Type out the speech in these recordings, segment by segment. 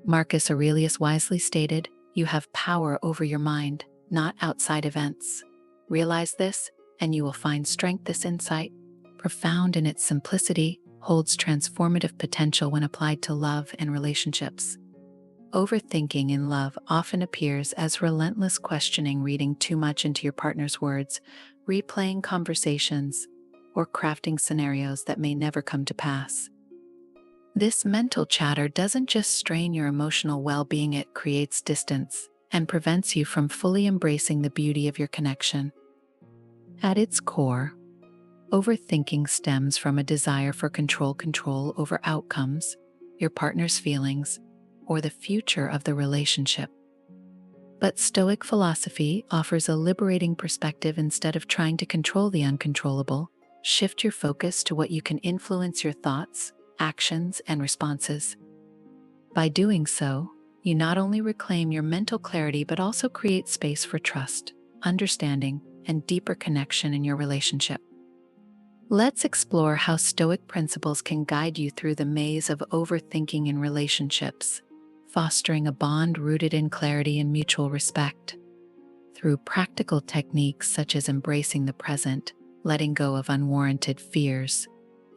Marcus Aurelius wisely stated, "You have power over your mind, not outside events." Realize this, and you will find strength. This insight, profound in its simplicity, holds transformative potential when applied to love and relationships. Overthinking in love often appears as relentless questioning, reading too much into your partner's words, replaying conversations, or crafting scenarios that may never come to pass. This mental chatter doesn't just strain your emotional well-being, it creates distance and prevents you from fully embracing the beauty of your connection. At its core, overthinking stems from a desire for control over outcomes, your partner's feelings, or the future of the relationship. But Stoic philosophy offers a liberating perspective. Instead of trying to control the uncontrollable, shift your focus to what you can influence: your thoughts, actions, and responses. By doing so, you not only reclaim your mental clarity but also create space for trust, understanding, and deeper connection in your relationship. Let's explore how Stoic principles can guide you through the maze of overthinking in relationships, fostering a bond rooted in clarity and mutual respect. Through practical techniques such as embracing the present, letting go of unwarranted fears,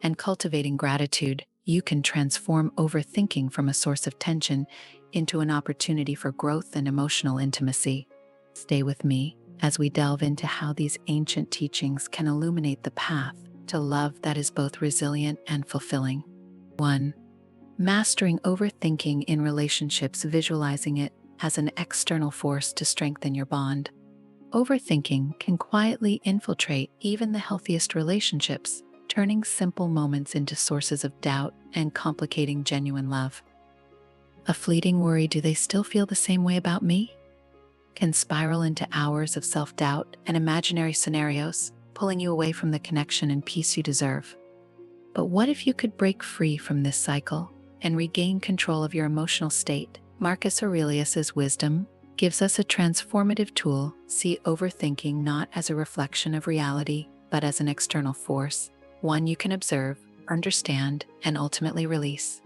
and cultivating gratitude, you can transform overthinking from a source of tension into an opportunity for growth and emotional intimacy. Stay with me as we delve into how these ancient teachings can illuminate the path to love that is both resilient and fulfilling. 1. Mastering overthinking in relationships. Visualizing it as an external force to strengthen your bond. Overthinking can quietly infiltrate even the healthiest relationships, turning simple moments into sources of doubt and complicating genuine love. A fleeting worry, "Do they still feel the same way about me?" can spiral into hours of self-doubt and imaginary scenarios, pulling you away from the connection and peace you deserve. But what if you could break free from this cycle and regain control of your emotional state? Marcus Aurelius's wisdom gives us a transformative tool. See overthinking not as a reflection of reality, but as an external force, one you can observe, understand, and ultimately release.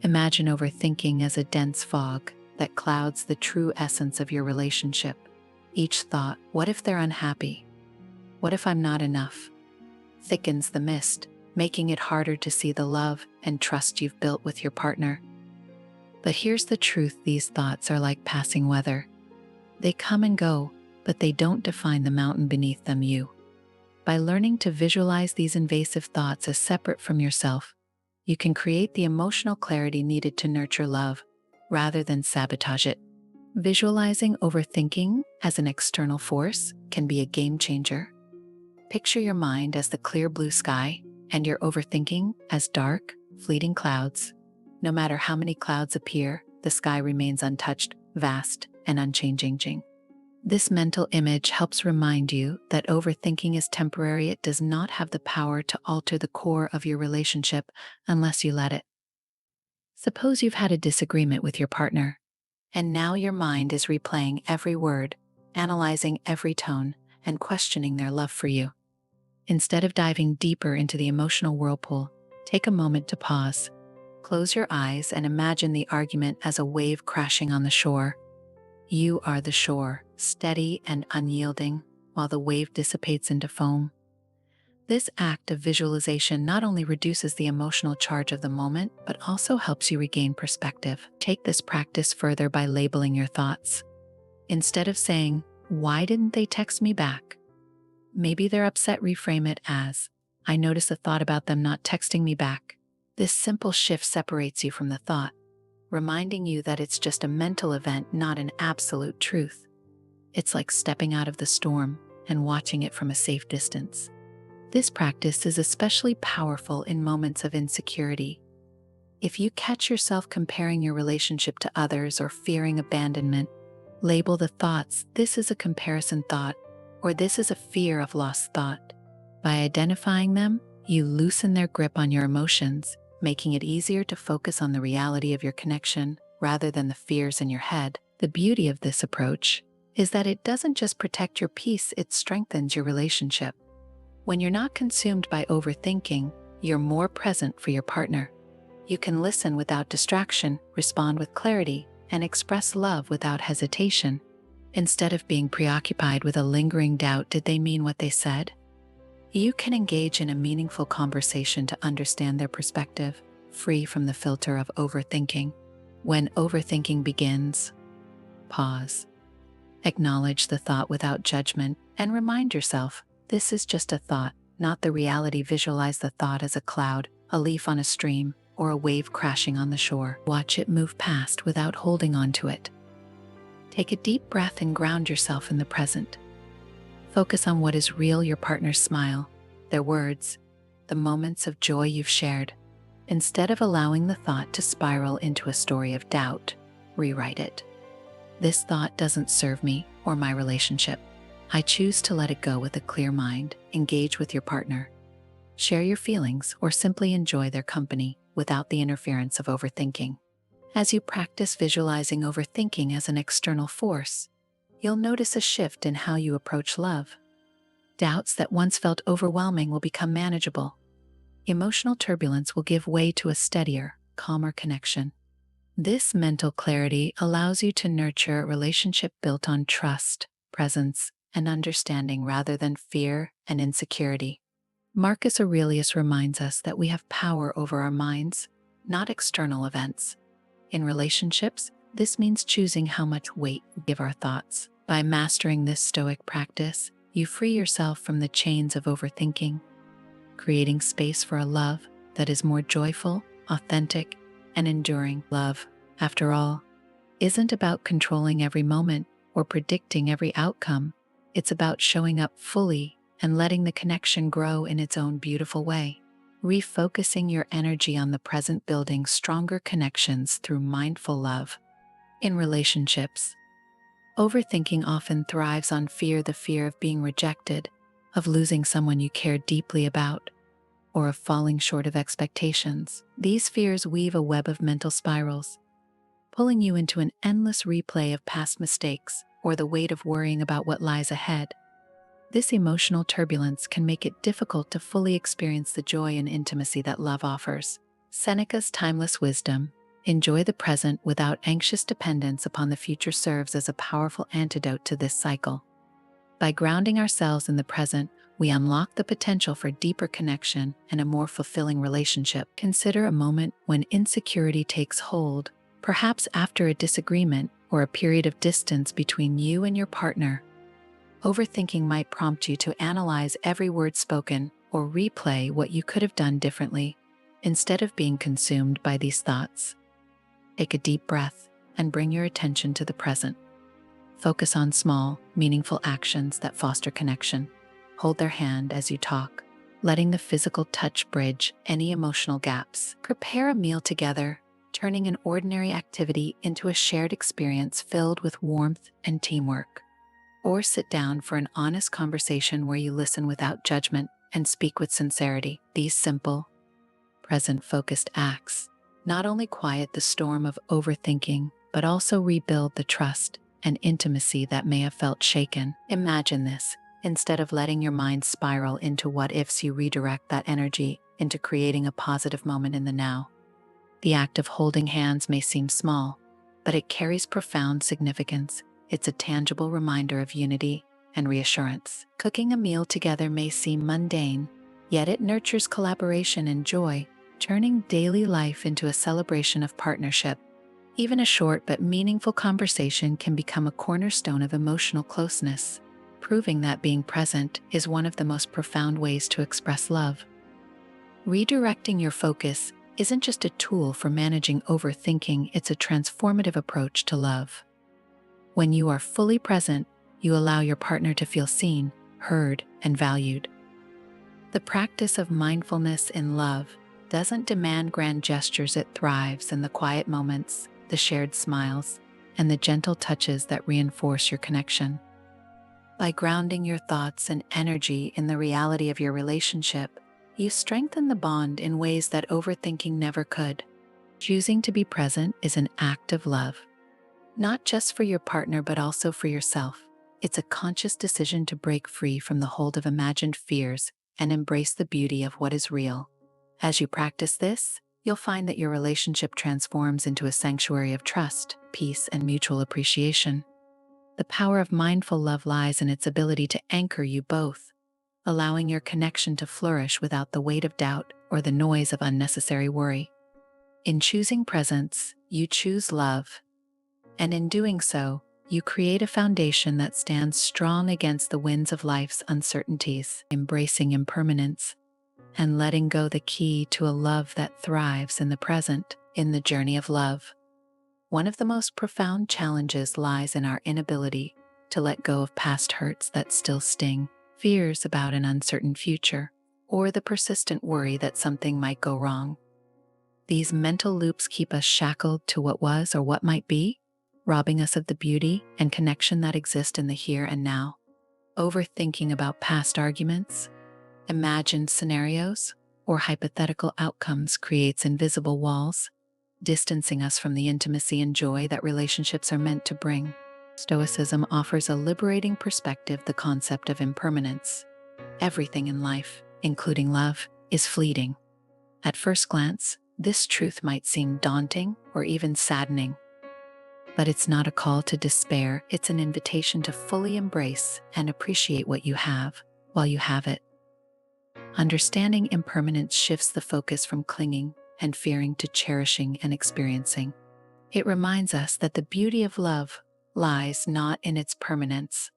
Imagine overthinking as a dense fog that clouds the true essence of your relationship. Each thought, "What if they're unhappy? What if I'm not enough?" thickens the mist, making it harder to see the love and trust you've built with your partner. But here's the truth: these thoughts are like passing weather. They come and go, but they don't define the mountain beneath them. By learning to visualize these invasive thoughts as separate from yourself, you can create the emotional clarity needed to nurture love, rather than sabotage it. Visualizing overthinking as an external force can be a game changer. Picture your mind as the clear blue sky and your overthinking as dark, fleeting clouds. No matter how many clouds appear, the sky remains untouched, vast, and unchanging. This mental image helps remind you that overthinking is temporary. It does not have the power to alter the core of your relationship unless you let it. Suppose you've had a disagreement with your partner, and now your mind is replaying every word, analyzing every tone, and questioning their love for you. Instead of diving deeper into the emotional whirlpool, take a moment to pause. Close your eyes and imagine the argument as a wave crashing on the shore. You are the shore, steady and unyielding, while the wave dissipates into foam. This act of visualization not only reduces the emotional charge of the moment, but also helps you regain perspective. Take this practice further by labeling your thoughts. Instead of saying, "Why didn't they text me back?" maybe they're upset. Reframe it as, "I noticed a thought about them not texting me back." This simple shift separates you from the thought, reminding you that it's just a mental event, not an absolute truth. It's like stepping out of the storm and watching it from a safe distance. This practice is especially powerful in moments of insecurity. If you catch yourself comparing your relationship to others or fearing abandonment, label the thoughts, "This is a comparison thought," or "This is a fear of lost thought." By identifying them, you loosen their grip on your emotions, making it easier to focus on the reality of your connection rather than the fears in your head. The beauty of this approach is that it doesn't just protect your peace, it strengthens your relationship. When you're not consumed by overthinking, you're more present for your partner. You can listen without distraction, respond with clarity, and express love without hesitation. Instead of being preoccupied with a lingering doubt, did they mean what they said? You can engage in a meaningful conversation to understand their perspective, free from the filter of overthinking. When overthinking begins, pause. Acknowledge the thought without judgment and remind yourself, this is just a thought, not the reality. Visualize the thought as a cloud, a leaf on a stream, or a wave crashing on the shore. Watch it move past without holding on to it. Take a deep breath and ground yourself in the present. Focus on what is real: your partner's smile, their words, the moments of joy you've shared. Instead of allowing the thought to spiral into a story of doubt, rewrite it. This thought doesn't serve me or my relationship. I choose to let it go with a clear mind. Engage with your partner. Share your feelings or simply enjoy their company without the interference of overthinking. As you practice visualizing overthinking as an external force, you'll notice a shift in how you approach love. Doubts that once felt overwhelming will become manageable. Emotional turbulence will give way to a steadier, calmer connection. This mental clarity allows you to nurture a relationship built on trust, presence, and understanding rather than fear and insecurity. Marcus Aurelius reminds us that we have power over our minds, not external events. In relationships, this means choosing how much weight we give our thoughts. By mastering this Stoic practice, you free yourself from the chains of overthinking, creating space for a love that is more joyful, authentic, and enduring. Love, after all, isn't about controlling every moment or predicting every outcome. It's about showing up fully and letting the connection grow in its own beautiful way. Refocusing your energy on the present, building stronger connections through mindful love. In relationships, overthinking often thrives on fear: the fear of being rejected, of losing someone you care deeply about, or of falling short of expectations. These fears weave a web of mental spirals, pulling you into an endless replay of past mistakes or the weight of worrying about what lies ahead. This emotional turbulence can make it difficult to fully experience the joy and intimacy that love offers. Seneca's timeless wisdom, "Enjoy the present without anxious dependence upon the future," serves as a powerful antidote to this cycle. By grounding ourselves in the present, we unlock the potential for deeper connection and a more fulfilling relationship. Consider a moment when insecurity takes hold, perhaps after a disagreement or a period of distance between you and your partner. Overthinking might prompt you to analyze every word spoken or replay what you could have done differently. Instead of being consumed by these thoughts, take a deep breath and bring your attention to the present. Focus on small, meaningful actions that foster connection. Hold their hand as you talk, letting the physical touch bridge any emotional gaps. Prepare a meal together, turning an ordinary activity into a shared experience filled with warmth and teamwork. Or sit down for an honest conversation where you listen without judgment and speak with sincerity. These simple, present-focused acts not only quiet the storm of overthinking, but also rebuild the trust and intimacy that may have felt shaken. Imagine this. Instead of letting your mind spiral into what-ifs, you redirect that energy into creating a positive moment in the now. The act of holding hands may seem small, but it carries profound significance. It's a tangible reminder of unity and reassurance. Cooking a meal together may seem mundane, yet it nurtures collaboration and joy, turning daily life into a celebration of partnership. Even a short but meaningful conversation can become a cornerstone of emotional closeness, proving that being present is one of the most profound ways to express love. Redirecting your focus isn't just a tool for managing overthinking, it's a transformative approach to love. When you are fully present, you allow your partner to feel seen, heard, and valued. The practice of mindfulness in love doesn't demand grand gestures. It thrives in the quiet moments, the shared smiles, and the gentle touches that reinforce your connection. By grounding your thoughts and energy in the reality of your relationship, you strengthen the bond in ways that overthinking never could. Choosing to be present is an act of love, not just for your partner but also for yourself. It's a conscious decision to break free from the hold of imagined fears and embrace the beauty of what is real. As you practice this, you'll find that your relationship transforms into a sanctuary of trust, peace, and mutual appreciation. The power of mindful love lies in its ability to anchor you both, allowing your connection to flourish without the weight of doubt or the noise of unnecessary worry. In choosing presence, you choose love, and in doing so, you create a foundation that stands strong against the winds of life's uncertainties. Embracing impermanence and letting go the key to a love that thrives in the present. In the journey of love, one of the most profound challenges lies in our inability to let go of past hurts that still sting, fears about an uncertain future, or the persistent worry that something might go wrong. These mental loops keep us shackled to what was or what might be, robbing us of the beauty and connection that exist in the here and now. Overthinking about past arguments, imagined scenarios, or hypothetical outcomes creates invisible walls, distancing us from the intimacy and joy that relationships are meant to bring. Stoicism offers a liberating perspective: the concept of impermanence. Everything in life, including love, is fleeting. At first glance, this truth might seem daunting or even saddening. But it's not a call to despair, it's an invitation to fully embrace and appreciate what you have while you have it. Understanding impermanence shifts the focus from clinging and fearing to cherishing and experiencing. It reminds us that the beauty of love lies not in its permanence,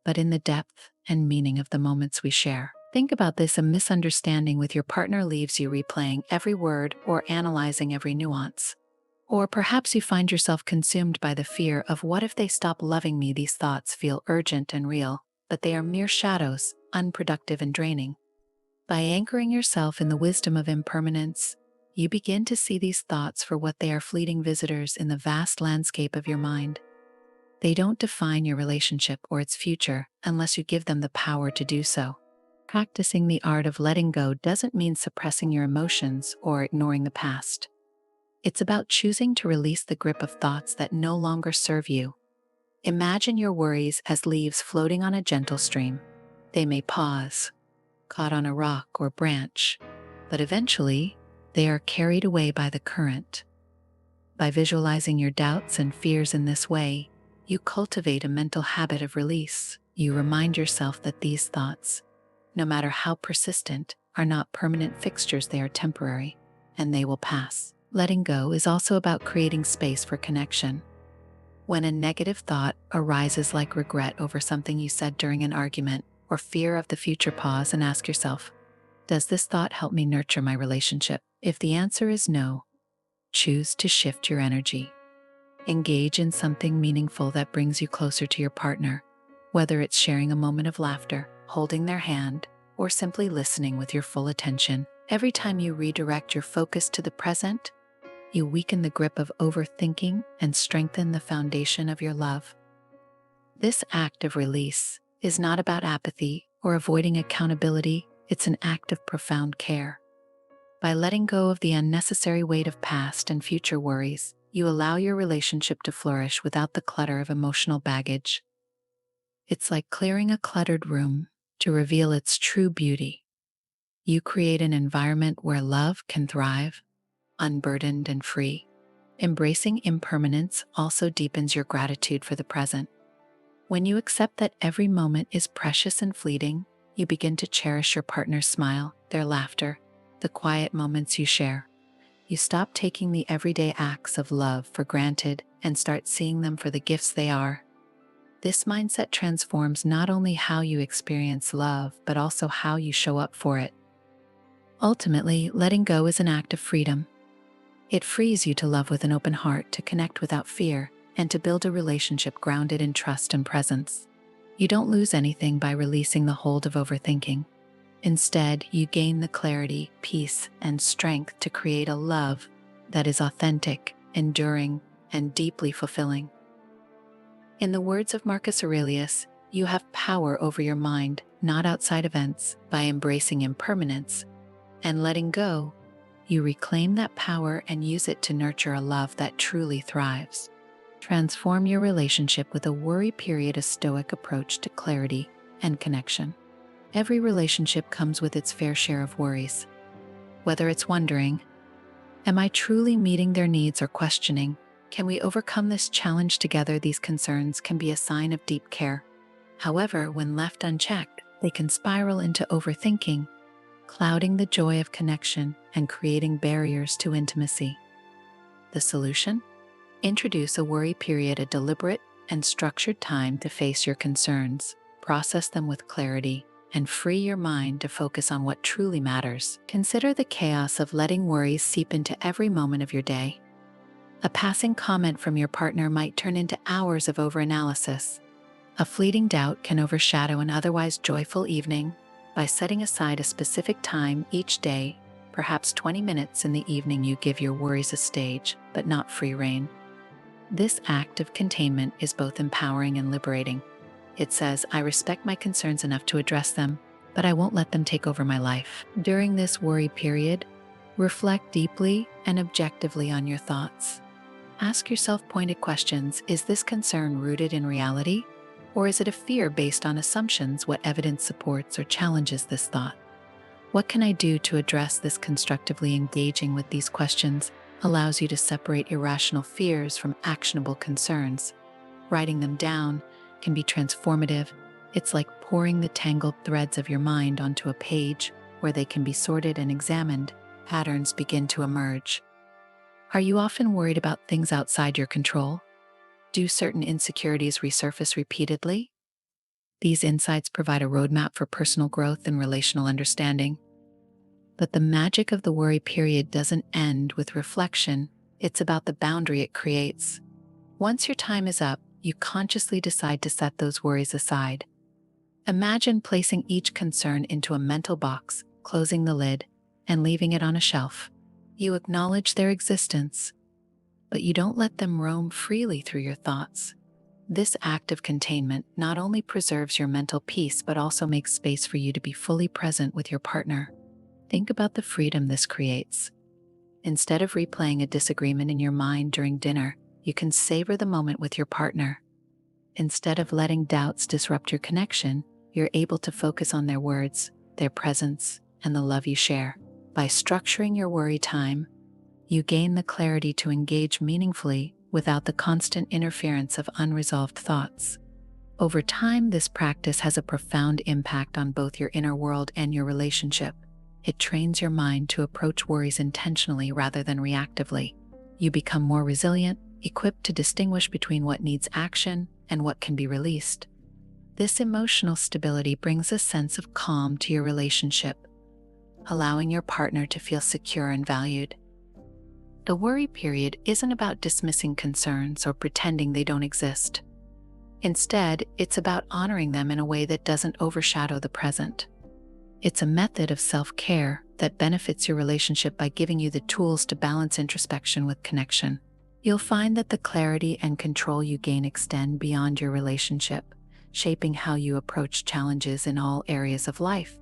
but in the depth and meaning of the moments we share. Think about this: a misunderstanding with your partner leaves you replaying every word or analyzing every nuance. Or perhaps you find yourself consumed by the fear of, what if they stop loving me? These thoughts feel urgent and real, but they are mere shadows, unproductive and draining. By anchoring yourself in the wisdom of impermanence, you begin to see these thoughts for what they are: fleeting visitors in the vast landscape of your mind. They don't define your relationship or its future unless you give them the power to do so. Practicing the art of letting go doesn't mean suppressing your emotions or ignoring the past. It's about choosing to release the grip of thoughts that no longer serve you. Imagine your worries as leaves floating on a gentle stream. They may pause, caught on a rock or branch, but eventually they are carried away by the current. By visualizing your doubts and fears in this way, you cultivate a mental habit of release. You remind yourself that these thoughts, no matter how persistent, are not permanent fixtures. They are temporary, and they will pass. Letting go is also about creating space for connection. When a negative thought arises, like regret over something you said during an argument or fear of the future, pause and ask yourself, does this thought help me nurture my relationship? If the answer is no, choose to shift your energy. Engage in something meaningful that brings you closer to your partner, whether it's sharing a moment of laughter, holding their hand, or simply listening with your full attention. Every time you redirect your focus to the present, you weaken the grip of overthinking and strengthen the foundation of your love. This act of release is not about apathy or avoiding accountability, it's an act of profound care. By letting go of the unnecessary weight of past and future worries, you allow your relationship to flourish without the clutter of emotional baggage. It's like clearing a cluttered room to reveal its true beauty. You create an environment where love can thrive, unburdened and free. Embracing impermanence also deepens your gratitude for the present. When you accept that every moment is precious and fleeting, you begin to cherish your partner's smile, their laughter, the quiet moments you share. You stop taking the everyday acts of love for granted and start seeing them for the gifts they are. This mindset transforms not only how you experience love, but also how you show up for it. Ultimately, letting go is an act of freedom. It frees you to love with an open heart, to connect without fear, and to build a relationship grounded in trust and presence. You don't lose anything by releasing the hold of overthinking. Instead, you gain the clarity, peace, and strength to create a love that is authentic, enduring, and deeply fulfilling. In the words of Marcus Aurelius, you have power over your mind, not outside events. By embracing impermanence and letting go, you reclaim that power and use it to nurture a love that truly thrives. Transform your relationship with a worry-period, a Stoic approach to clarity and connection. Every relationship comes with its fair share of worries. Whether it's wondering, Am I truly meeting their needs or questioning? Can we overcome this challenge together? These concerns can be a sign of deep care. However, when left unchecked, they can spiral into overthinking, clouding the joy of connection and creating barriers to intimacy. The solution? Introduce a worry period, a deliberate and structured time to face your concerns, process them with clarity, and free your mind to focus on what truly matters. Consider the chaos of letting worries seep into every moment of your day. A passing comment from your partner might turn into hours of overanalysis. A fleeting doubt can overshadow an otherwise joyful evening. By setting aside a specific time each day, perhaps 20 minutes in the evening, you give your worries a stage, but not free rein. This act of containment is both empowering and liberating. It says, I respect my concerns enough to address them, but I won't let them take over my life. During this worry period, reflect deeply and objectively on your thoughts. Ask yourself pointed questions. Is this concern rooted in reality? Or is it a fear based on assumptions? What evidence supports or challenges this thought? What can I do to address this constructively? Engaging with these questions allows you to separate irrational fears from actionable concerns. Writing them down can be transformative. It's like pouring the tangled threads of your mind onto a page where they can be sorted and examined. Patterns begin to emerge. Are you often worried about things outside your control? Do certain insecurities resurface repeatedly? These insights provide a roadmap for personal growth and relational understanding. But the magic of the worry period doesn't end with reflection. It's about the boundary it creates. Once your time is up, you consciously decide to set those worries aside. Imagine placing each concern into a mental box, closing the lid, and leaving it on a shelf. You acknowledge their existence, but you don't let them roam freely through your thoughts. This act of containment not only preserves your mental peace, but also makes space for you to be fully present with your partner. Think about the freedom this creates. Instead of replaying a disagreement in your mind during dinner, you can savor the moment with your partner. Instead of letting doubts disrupt your connection, you're able to focus on their words, their presence, and the love you share. By structuring your worry time, you gain the clarity to engage meaningfully without the constant interference of unresolved thoughts. Over time, this practice has a profound impact on both your inner world and your relationship. It trains your mind to approach worries intentionally rather than reactively. You become more resilient, equipped to distinguish between what needs action and what can be released. This emotional stability brings a sense of calm to your relationship, allowing your partner to feel secure and valued. The worry period isn't about dismissing concerns or pretending they don't exist. Instead, it's about honoring them in a way that doesn't overshadow the present. It's a method of self-care that benefits your relationship by giving you the tools to balance introspection with connection. You'll find that the clarity and control you gain extend beyond your relationship, shaping how you approach challenges in all areas of life.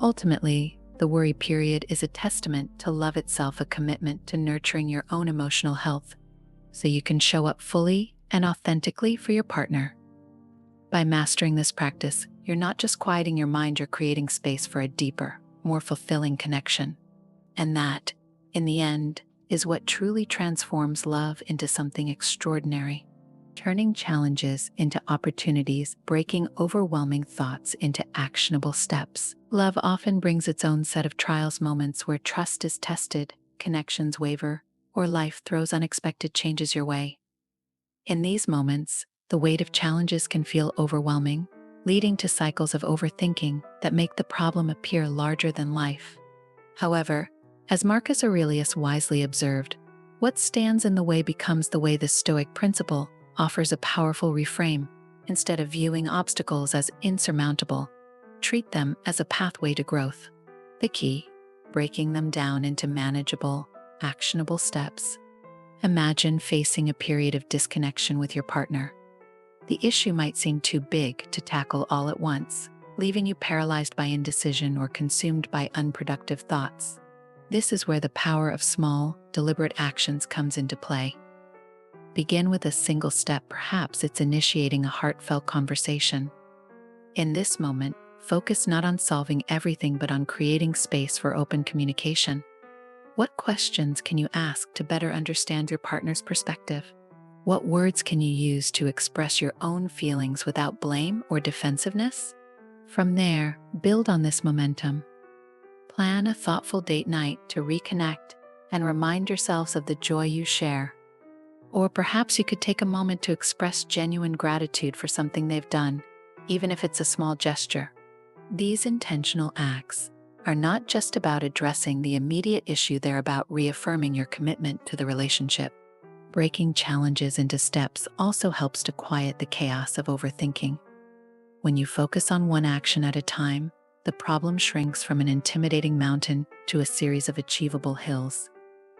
Ultimately, the worry period is a testament to love itself, a commitment to nurturing your own emotional health, so you can show up fully and authentically for your partner. By mastering this practice, you're not just quieting your mind, you're creating space for a deeper, more fulfilling connection. And that, in the end, is what truly transforms love into something extraordinary. Turning challenges into opportunities, breaking overwhelming thoughts into actionable steps. Love often brings its own set of trials, moments where trust is tested, connections waver, or life throws unexpected changes your way. In these moments, the weight of challenges can feel overwhelming, leading to cycles of overthinking that make the problem appear larger than life. However, as Marcus Aurelius wisely observed, what stands in the way becomes the way. The Stoic principle offers a powerful reframe. Instead of viewing obstacles as insurmountable, treat them as a pathway to growth. The key, breaking them down into manageable, actionable steps. Imagine facing a period of disconnection with your partner. The issue might seem too big to tackle all at once, leaving you paralyzed by indecision or consumed by unproductive thoughts. This is where the power of small, deliberate actions comes into play. Begin with a single step. Perhaps it's initiating a heartfelt conversation. In this moment, focus not on solving everything but on creating space for open communication. What questions can you ask to better understand your partner's perspective? What words can you use to express your own feelings without blame or defensiveness? From there, build on this momentum. Plan a thoughtful date night to reconnect and remind yourselves of the joy you share. Or perhaps you could take a moment to express genuine gratitude for something they've done, even if it's a small gesture. These intentional acts are not just about addressing the immediate issue, they're about reaffirming your commitment to the relationship. Breaking challenges into steps also helps to quiet the chaos of overthinking. When you focus on one action at a time, the problem shrinks from an intimidating mountain to a series of achievable hills.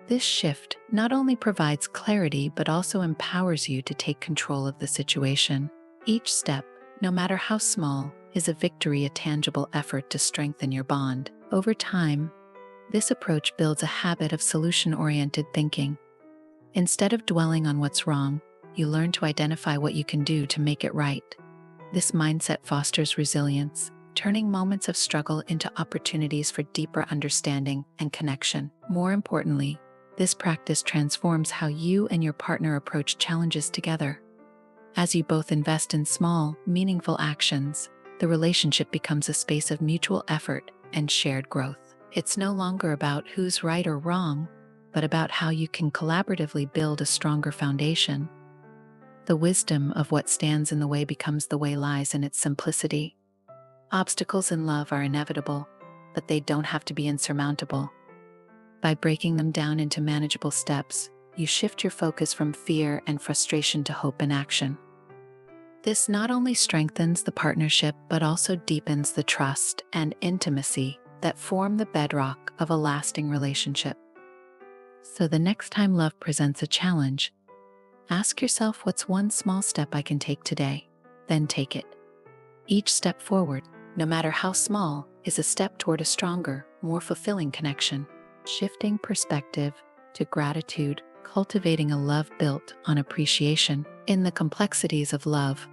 This shift not only provides clarity but also empowers you to take control of the situation. Each step, no matter how small, is a victory, a tangible effort to strengthen your bond. Over time, this approach builds a habit of solution-oriented thinking. Instead of dwelling on what's wrong, you learn to identify what you can do to make it right. This mindset fosters resilience, turning moments of struggle into opportunities for deeper understanding and connection. More importantly, this practice transforms how you and your partner approach challenges together. As you both invest in small, meaningful actions, the relationship becomes a space of mutual effort and shared growth. It's no longer about who's right or wrong, but about how you can collaboratively build a stronger foundation. The wisdom of what stands in the way becomes the way lies in its simplicity. Obstacles in love are inevitable, but they don't have to be insurmountable. By breaking them down into manageable steps, you shift your focus from fear and frustration to hope and action. This not only strengthens the partnership, but also deepens the trust and intimacy that form the bedrock of a lasting relationship. So the next time love presents a challenge, ask yourself, what's one small step I can take today? Then take it. Each step forward, no matter how small, is a step toward a stronger, more fulfilling connection. Shifting perspective to gratitude, cultivating a love built on appreciation. In the complexities of love,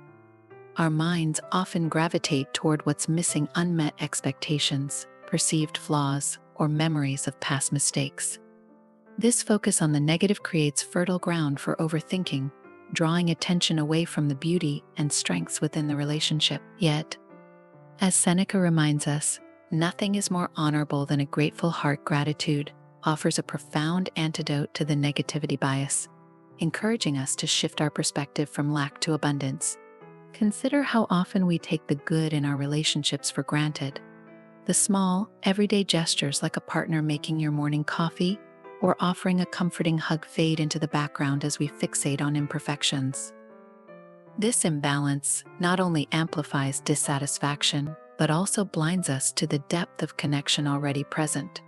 our minds often gravitate toward what's missing: unmet expectations, perceived flaws, or memories of past mistakes. This focus on the negative creates fertile ground for overthinking, drawing attention away from the beauty and strengths within the relationship. Yet, as Seneca reminds us, nothing is more honorable than a grateful heart. Gratitude offers a profound antidote to the negativity bias, encouraging us to shift our perspective from lack to abundance. Consider how often we take the good in our relationships for granted. The small, everyday gestures, like a partner making your morning coffee or offering a comforting hug, fade into the background as we fixate on imperfections. This imbalance not only amplifies dissatisfaction, but also blinds us to the depth of connection already present.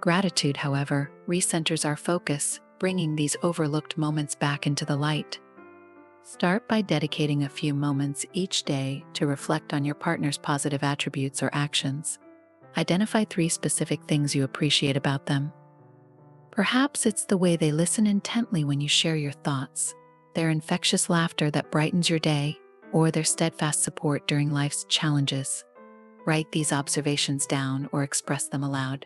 Gratitude, however, recenters our focus, bringing these overlooked moments back into the light. Start by dedicating a few moments each day to reflect on your partner's positive attributes or actions. Identify 3 specific things you appreciate about them. Perhaps it's the way they listen intently when you share your thoughts, their infectious laughter that brightens your day, or their steadfast support during life's challenges. Write these observations down or express them aloud.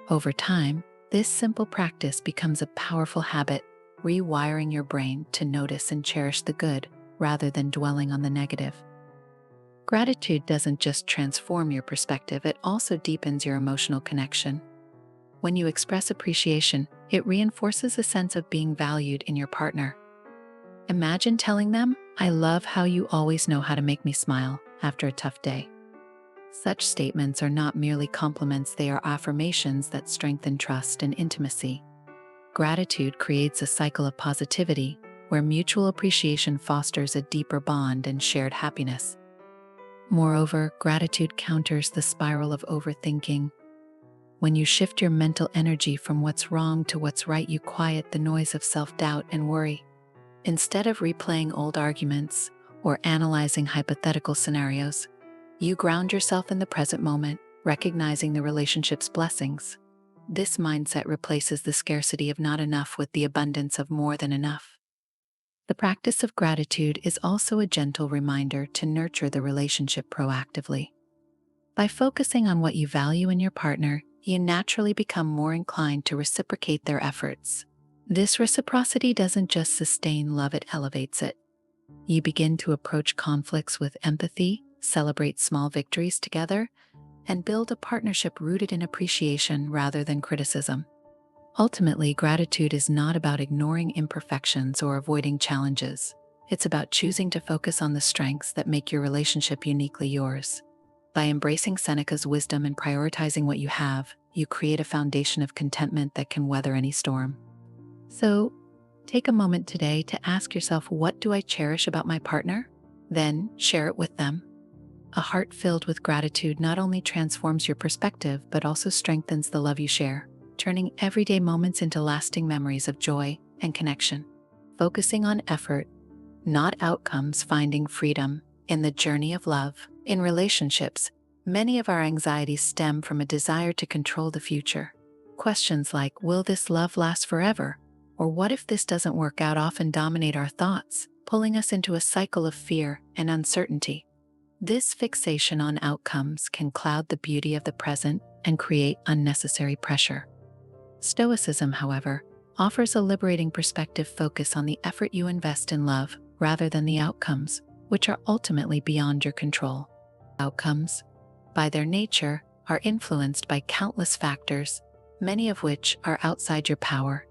Over time, this simple practice becomes a powerful habit, rewiring your brain to notice and cherish the good rather than dwelling on the negative. Gratitude doesn't just transform your perspective, it also deepens your emotional connection. When you express appreciation, it reinforces a sense of being valued in your partner. Imagine telling them, "I love how you always know how to make me smile," after a tough day. Such statements are not merely compliments, they are affirmations that strengthen trust and intimacy. Gratitude creates a cycle of positivity, where mutual appreciation fosters a deeper bond and shared happiness. Moreover, gratitude counters the spiral of overthinking. When you shift your mental energy from what's wrong to what's right, you quiet the noise of self-doubt and worry. Instead of replaying old arguments or analyzing hypothetical scenarios, you ground yourself in the present moment, recognizing the relationship's blessings. This mindset replaces the scarcity of not enough with the abundance of more than enough. The practice of gratitude is also a gentle reminder to nurture the relationship proactively. By focusing on what you value in your partner, you naturally become more inclined to reciprocate their efforts. This reciprocity doesn't just sustain love, it elevates it. You begin to approach conflicts with empathy, celebrate small victories together, and build a partnership rooted in appreciation rather than criticism. Ultimately, gratitude is not about ignoring imperfections or avoiding challenges. It's about choosing to focus on the strengths that make your relationship uniquely yours. By embracing Seneca's wisdom and prioritizing what you have, you create a foundation of contentment that can weather any storm. So, take a moment today to ask yourself, what do I cherish about my partner? Then share it with them. A heart filled with gratitude not only transforms your perspective, but also strengthens the love you share, turning everyday moments into lasting memories of joy and connection. Focusing on effort, not outcomes, finding freedom in the journey of love. In relationships, many of our anxieties stem from a desire to control the future. Questions like, will this love last forever? Or what if this doesn't work out, often dominate our thoughts, pulling us into a cycle of fear and uncertainty. This fixation on outcomes can cloud the beauty of the present and create unnecessary pressure. Stoicism, however, offers a liberating perspective. Focus on the effort you invest in love rather than the outcomes, which are ultimately beyond your control. Outcomes, by their nature, are influenced by countless factors, many of which are outside your power.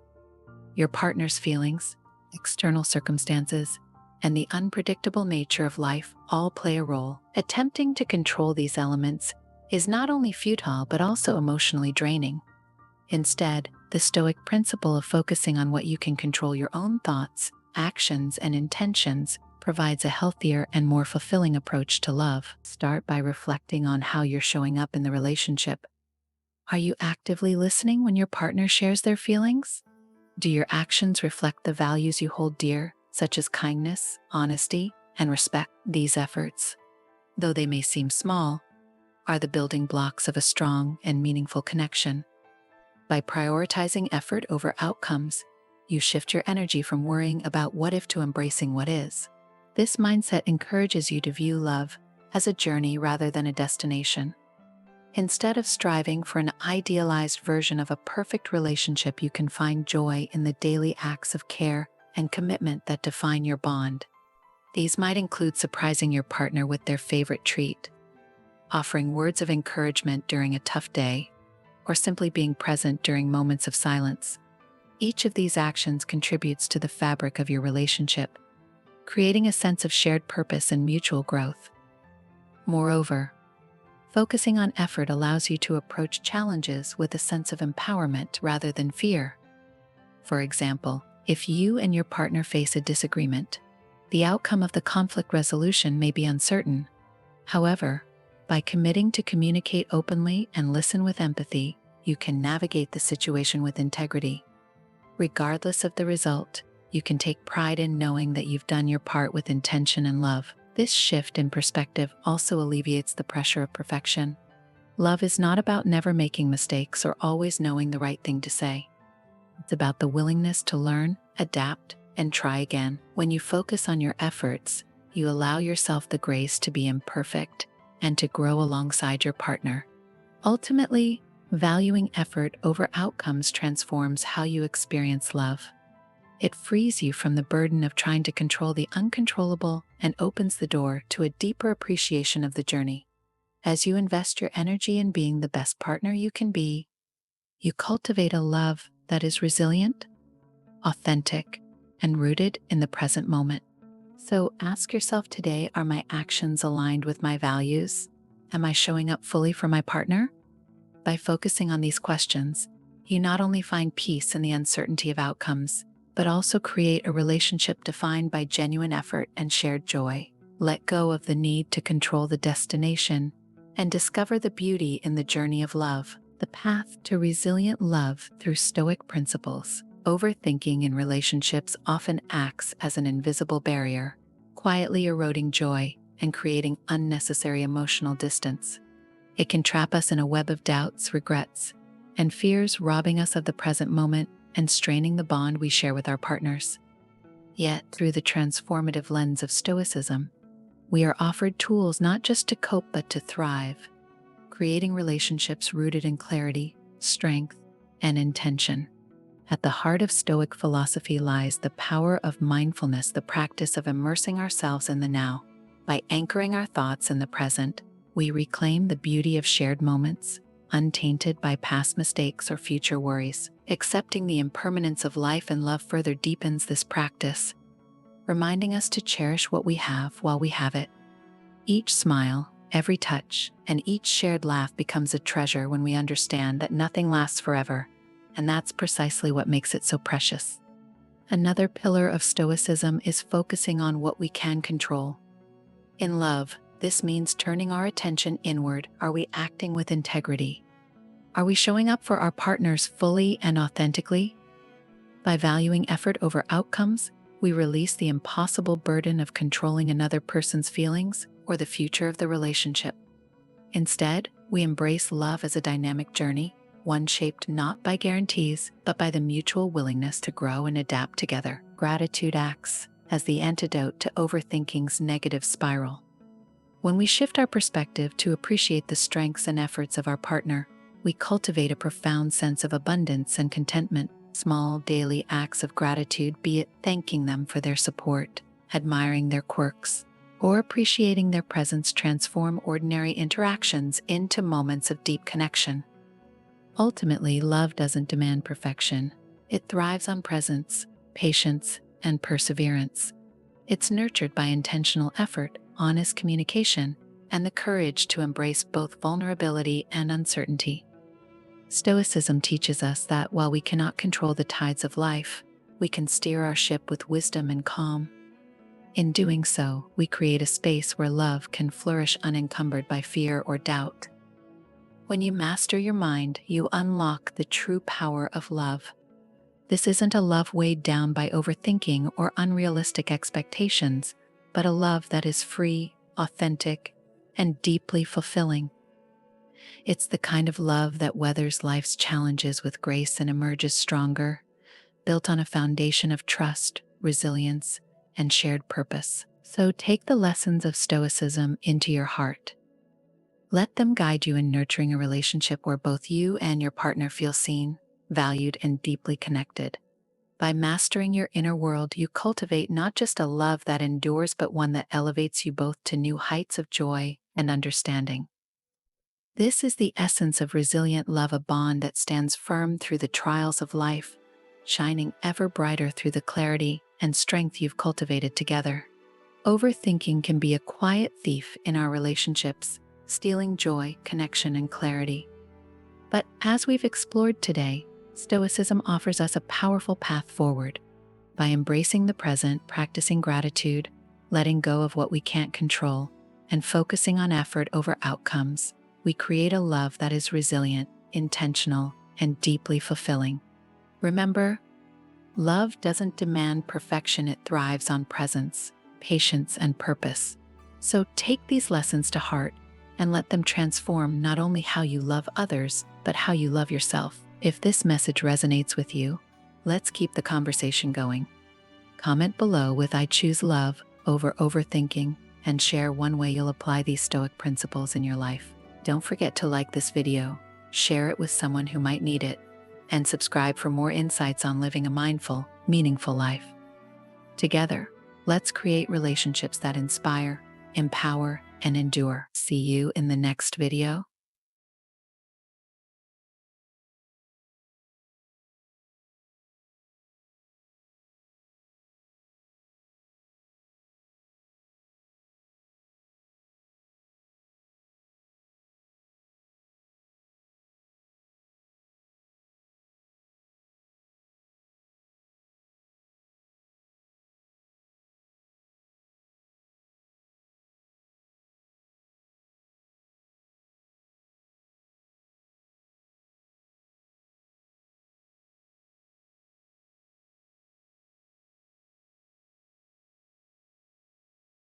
Your partner's feelings, external circumstances, and the unpredictable nature of life all play a role. Attempting to control these elements is not only futile but also emotionally draining. Instead, the Stoic principle of focusing on what you can control, your own thoughts, actions, and intentions, provides a healthier and more fulfilling approach to love. Start by reflecting on how you're showing up in the relationship. Are you actively listening when your partner shares their feelings? Do your actions reflect the values you hold dear, such as kindness, honesty, and respect? These efforts, though they may seem small, are the building blocks of a strong and meaningful connection. By prioritizing effort over outcomes, you shift your energy from worrying about what if to embracing what is. This mindset encourages you to view love as a journey rather than a destination. Instead of striving for an idealized version of a perfect relationship, you can find joy in the daily acts of care and commitment that define your bond. These might include surprising your partner with their favorite treat, offering words of encouragement during a tough day, or simply being present during moments of silence. Each of these actions contributes to the fabric of your relationship, creating a sense of shared purpose and mutual growth. Moreover, focusing on effort allows you to approach challenges with a sense of empowerment rather than fear. For example, if you and your partner face a disagreement, the outcome of the conflict resolution may be uncertain. However, by committing to communicate openly and listen with empathy, you can navigate the situation with integrity. Regardless of the result, you can take pride in knowing that you've done your part with intention and love. This shift in perspective also alleviates the pressure of perfection. Love is not about never making mistakes or always knowing the right thing to say. It's about the willingness to learn, adapt, and try again. When you focus on your efforts, you allow yourself the grace to be imperfect and to grow alongside your partner. Ultimately, valuing effort over outcomes transforms how you experience love. It frees you from the burden of trying to control the uncontrollable and opens the door to a deeper appreciation of the journey. As you invest your energy in being the best partner you can be, you cultivate a love that is resilient, authentic, and rooted in the present moment. So ask yourself today, are my actions aligned with my values? Am I showing up fully for my partner? By focusing on these questions, you not only find peace in the uncertainty of outcomes, but also create a relationship defined by genuine effort and shared joy. Let go of the need to control the destination and discover the beauty in the journey of love, the path to resilient love through Stoic principles. Overthinking in relationships often acts as an invisible barrier, quietly eroding joy and creating unnecessary emotional distance. It can trap us in a web of doubts, regrets, and fears, robbing us of the present moment and straining the bond we share with our partners. Yet, through the transformative lens of Stoicism, we are offered tools not just to cope but to thrive, creating relationships rooted in clarity, strength, and intention. At the heart of Stoic philosophy lies the power of mindfulness, the practice of immersing ourselves in the now. By anchoring our thoughts in the present, we reclaim the beauty of shared moments, untainted by past mistakes or future worries. Accepting the impermanence of life and love further deepens this practice, reminding us to cherish what we have while we have it. Each smile, every touch, and each shared laugh becomes a treasure when we understand that nothing lasts forever, and that's precisely what makes it so precious. Another pillar of Stoicism is focusing on what we can control. In love, this means turning our attention inward. Are we acting with integrity? Are we showing up for our partners fully and authentically? By valuing effort over outcomes, we release the impossible burden of controlling another person's feelings or the future of the relationship. Instead, we embrace love as a dynamic journey, one shaped not by guarantees, but by the mutual willingness to grow and adapt together. Gratitude acts as the antidote to overthinking's negative spiral. When we shift our perspective to appreciate the strengths and efforts of our partner, we cultivate a profound sense of abundance and contentment. Small daily acts of gratitude, be it thanking them for their support, admiring their quirks, or appreciating their presence, transform ordinary interactions into moments of deep connection. Ultimately, love doesn't demand perfection. It thrives on presence, patience, and perseverance. It's nurtured by intentional effort, honest communication, and the courage to embrace both vulnerability and uncertainty. Stoicism teaches us that while we cannot control the tides of life, we can steer our ship with wisdom and calm. In doing so, we create a space where love can flourish unencumbered by fear or doubt. When you master your mind, you unlock the true power of love. This isn't a love weighed down by overthinking or unrealistic expectations, but a love that is free, authentic, and deeply fulfilling. It's the kind of love that weathers life's challenges with grace and emerges stronger, built on a foundation of trust, resilience, and shared purpose. So take the lessons of Stoicism into your heart. Let them guide you in nurturing a relationship where both you and your partner feel seen, valued, and deeply connected. By mastering your inner world, you cultivate not just a love that endures, but one that elevates you both to new heights of joy and understanding. This is the essence of resilient love, a bond that stands firm through the trials of life, shining ever brighter through the clarity and strength you've cultivated together. Overthinking can be a quiet thief in our relationships, stealing joy, connection, and clarity. But as we've explored today, Stoicism offers us a powerful path forward. By embracing the present, practicing gratitude, letting go of what we can't control, and focusing on effort over outcomes, we create a love that is resilient, intentional, and deeply fulfilling. Remember, love doesn't demand perfection, it thrives on presence, patience, and purpose. So take these lessons to heart and let them transform not only how you love others, but how you love yourself. If this message resonates with you, let's keep the conversation going. Comment below with "I choose love over overthinking" and share one way you'll apply these Stoic principles in your life. Don't forget to like this video, share it with someone who might need it, and subscribe for more insights on living a mindful, meaningful life. Together, let's create relationships that inspire, empower, and endure. See you in the next video.